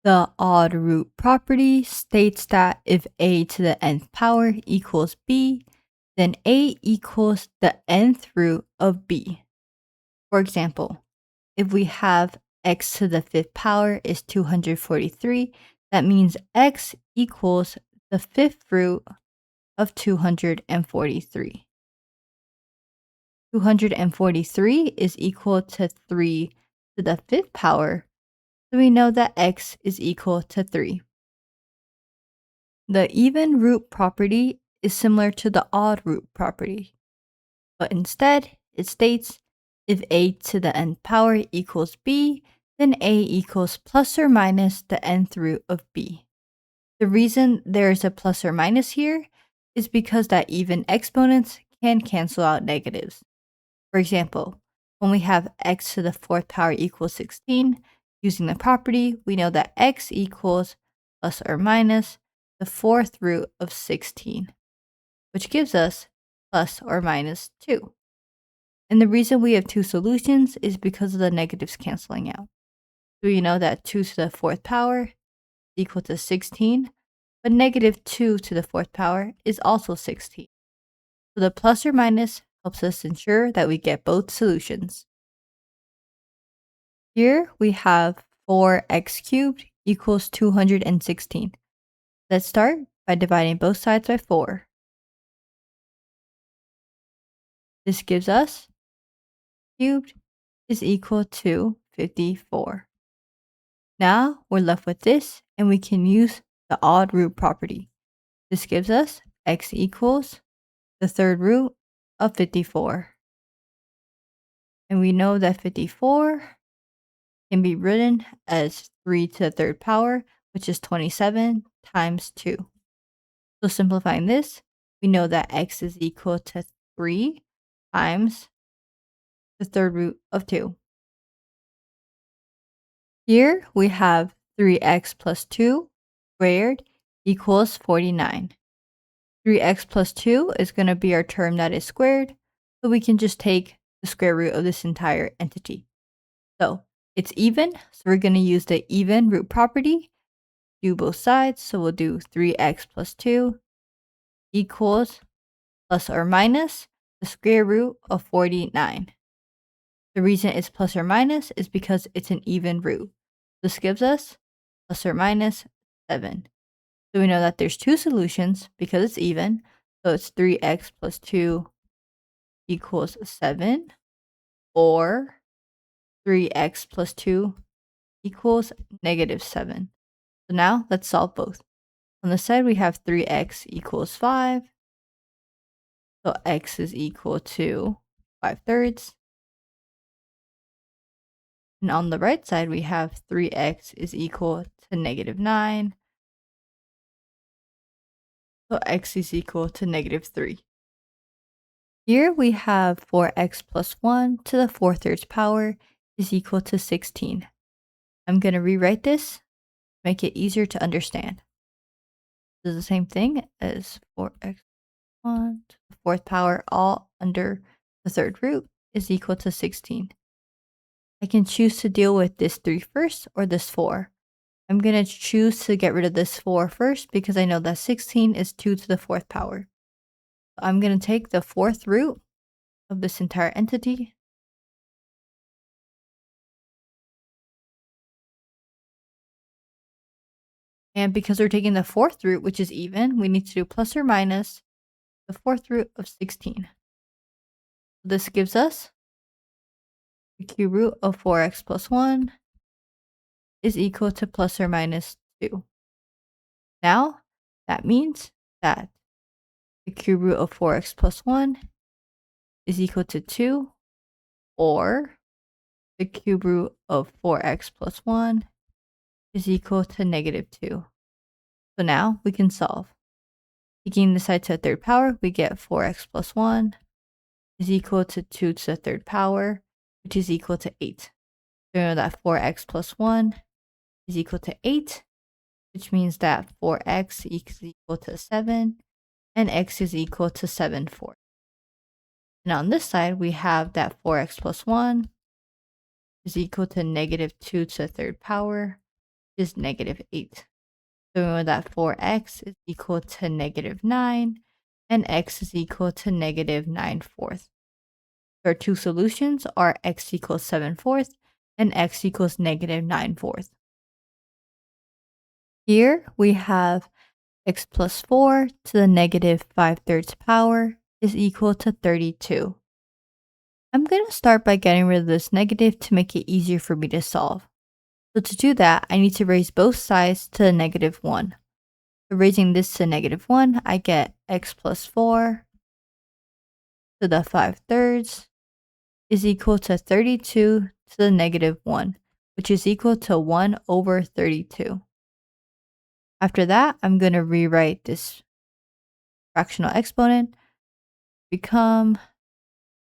The odd root property states that if a to the nth power equals b, then a equals the nth root of b. For example, if we have x to the fifth power is 243, that means x equals the fifth root of 243. 243 is equal to 3 to the fifth power, so we know that x is equal to 3. The even root property is similar to the odd root property, but instead it states if a to the nth power equals b, then a equals plus or minus the nth root of b. The reason there is a plus or minus here is because that even exponents can cancel out negatives. For example, when we have x to the fourth power equals 16, using the property, we know that x equals plus or minus the fourth root of 16, which gives us plus or minus 2. And the reason we have two solutions is because of the negatives canceling out. So we know that 2 to the fourth power is equal to 16, but negative 2 to the fourth power is also 16. So the plus or minus helps us ensure that we get both solutions. Here we have 4x cubed equals 216. Let's start by dividing both sides by 4. This gives us cubed is equal to 54. Now we're left with this, and we can use the odd root property. This gives us x equals the third root of 54. And we know that 54 can be written as 3 to the third power, which is 27 times 2. So simplifying this, we know that x is equal to 3 times the third root of 2. Here we have 3x plus 2 squared equals 49. 3x plus 2 is going to be our term that is squared, so we can just take the square root of this entire entity. So it's even, so we're going to use the even root property, do both sides, so we'll do 3x plus 2 equals plus or minus the square root of 49. The reason it's plus or minus is because it's an even root. This gives us plus or minus 7. So we know that there's two solutions because it's even. So it's 3x plus 2 equals 7, or 3x plus 2 equals negative 7. So now let's solve both. On the side we have 3x equals 5. So x is equal to 5/3. And on the right side we have 3x is equal to negative 9. So x is equal to negative 3. Here we have 4x plus 1 to the 4/3 power is equal to 16. I'm going to rewrite this to make it easier to understand. This is the same thing as 4x 1 to the 4th power all under the third root is equal to 16. I can choose to deal with this 3 first or this 4. I'm going to choose to get rid of this 4 first because I know that 16 is 2 to the 4th power. So I'm going to take the 4th root of this entire entity. And because we're taking the 4th root, which is even, we need to do plus or minus the 4th root of 16. This gives us the cube root of 4x plus 1 is equal to plus or minus 2. Now, that means that the cube root of 4x plus 1 is equal to 2, or the cube root of 4x plus 1 is equal to negative 2. So now we can solve. Taking the side to the third power, we get 4x plus 1 is equal to 2 to the third power, which is equal to 8. So we know that 4x plus 1 is equal to 8, which means that 4x is equal to 7, and x is equal to 7/4. And on this side, we have that 4x plus 1 is equal to negative 2 to the third power is negative 8. So remember that 4x is equal to negative 9 and x is equal to negative 9/4. Our two solutions are x equals 7/4 and x equals negative 9/4. Here we have x plus 4 to the negative 5/3 power is equal to 32. I'm going to start by getting rid of this negative to make it easier for me to solve. So to do that, I need to raise both sides to the negative 1. So raising this to negative 1, I get x plus 4 to the 5/3 is equal to 32 to the negative 1, which is equal to 1 over 32. After that, I'm going to rewrite this fractional exponent become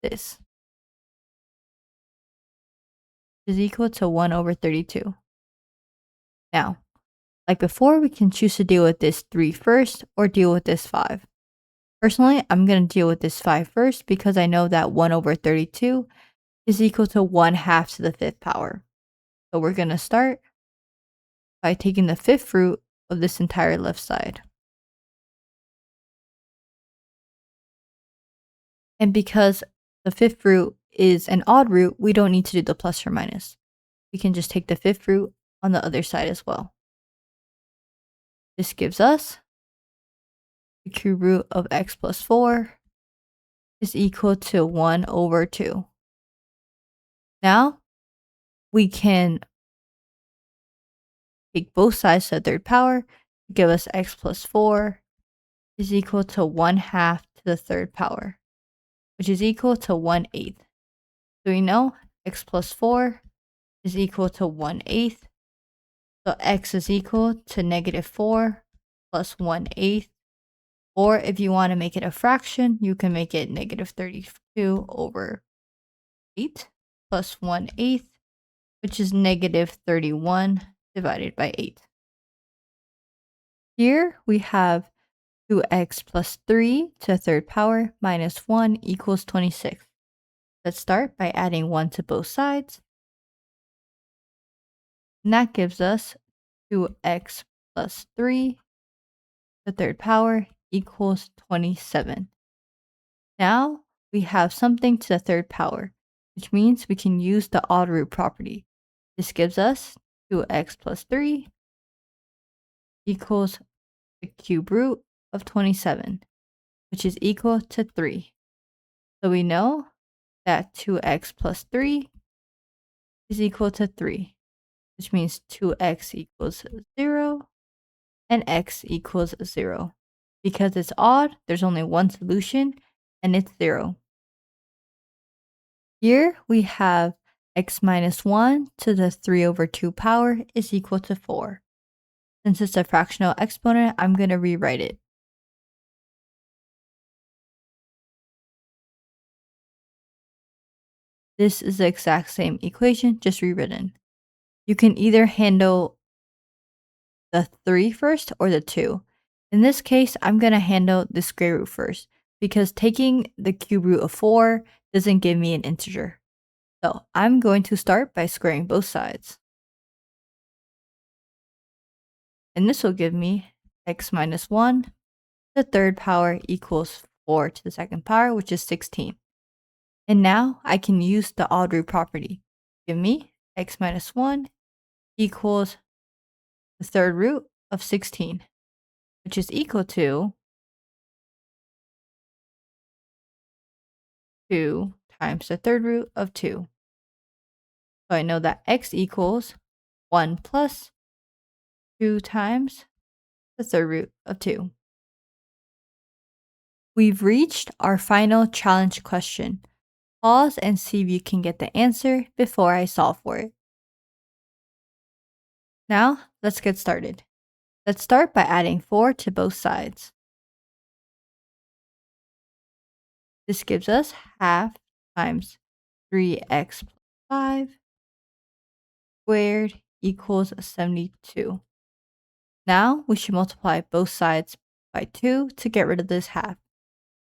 this is equal to 1 over 32. Now, like before, we can choose to deal with this 3 first or deal with this 5. Personally, I'm going to deal with this 5 first because I know that 1 over 32 is equal to 1/2 to the 5th power. So we're going to start by taking the 5th root of this entire left side. And because the 5th root is an odd root, we don't need to do the plus or minus. We can just take the 5th root on the other side as well. This gives us the cube root of x plus 4 is equal to 1 over 2. Now, we can take both sides to the 3rd power to give us x plus 4 is equal to 1/2 to the 3rd power, which is equal to 1/8. So we know x plus 4 is equal to 1/8. So x is equal to negative 4 plus 1/8. Or if you want to make it a fraction, you can make it negative 32 over 8 plus 1/8, which is negative 31 divided by 8. Here we have 2x plus 3 to the 3rd power minus 1 equals 26. Let's start by adding 1 to both sides. And that gives us 2x plus 3 to the 3rd power equals 27. Now we have something to the 3rd power, which means we can use the odd root property. This gives us 2x plus 3 equals the cube root of 27, which is equal to 3. So we know that 2x plus 3 is equal to 3, which means 2x equals 0 and x equals 0. Because it's odd, there's only one solution, and it's 0. Here we have x minus 1 to the 3 over 2 power is equal to 4. Since it's a fractional exponent, I'm going to rewrite it. This is the exact same equation, just rewritten. You can either handle the 3 first or the 2. In this case, I'm going to handle the square root first because taking the cube root of 4 doesn't give me an integer. So I'm going to start by squaring both sides. And this will give me x minus 1 to the 3rd power equals 4 to the 2nd power, which is 16. And now I can use the odd root property. Give me x minus 1 equals the 3rd root of 16, which is equal to 2 times the 3rd root of 2. So I know that x equals 1 plus 2 times the 3rd root of 2. We've reached our final challenge question. Pause and see if you can get the answer before I solve for it. Now, let's get started. Let's start by adding 4 to both sides. This gives us half times 3x plus 5 squared equals 72. Now we should multiply both sides by 2 to get rid of this half.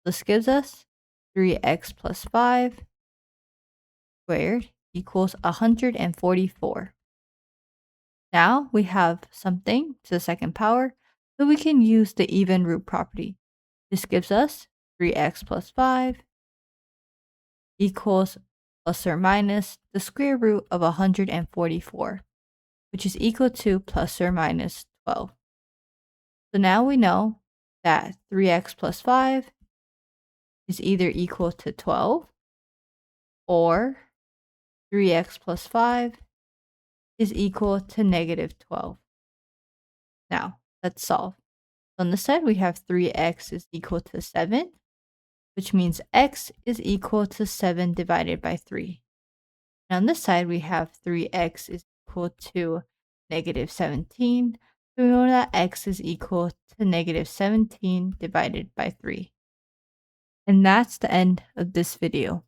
This gives us 3x plus 5 squared equals 144. Now we have something to the second power, so we can use the even root property. This gives us 3x plus 5 equals plus or minus the square root of 144, which is equal to plus or minus 12. So now we know that 3x plus 5 is either equal to 12 or 3x plus 5 is equal to negative 12. Now, let's solve. On the side, we have 3x is equal to 7, which means x is equal to 7 divided by 3. And on this side, we have 3x is equal to negative 17. So we know that x is equal to negative 17 divided by 3. And that's the end of this video.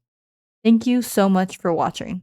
Thank you so much for watching.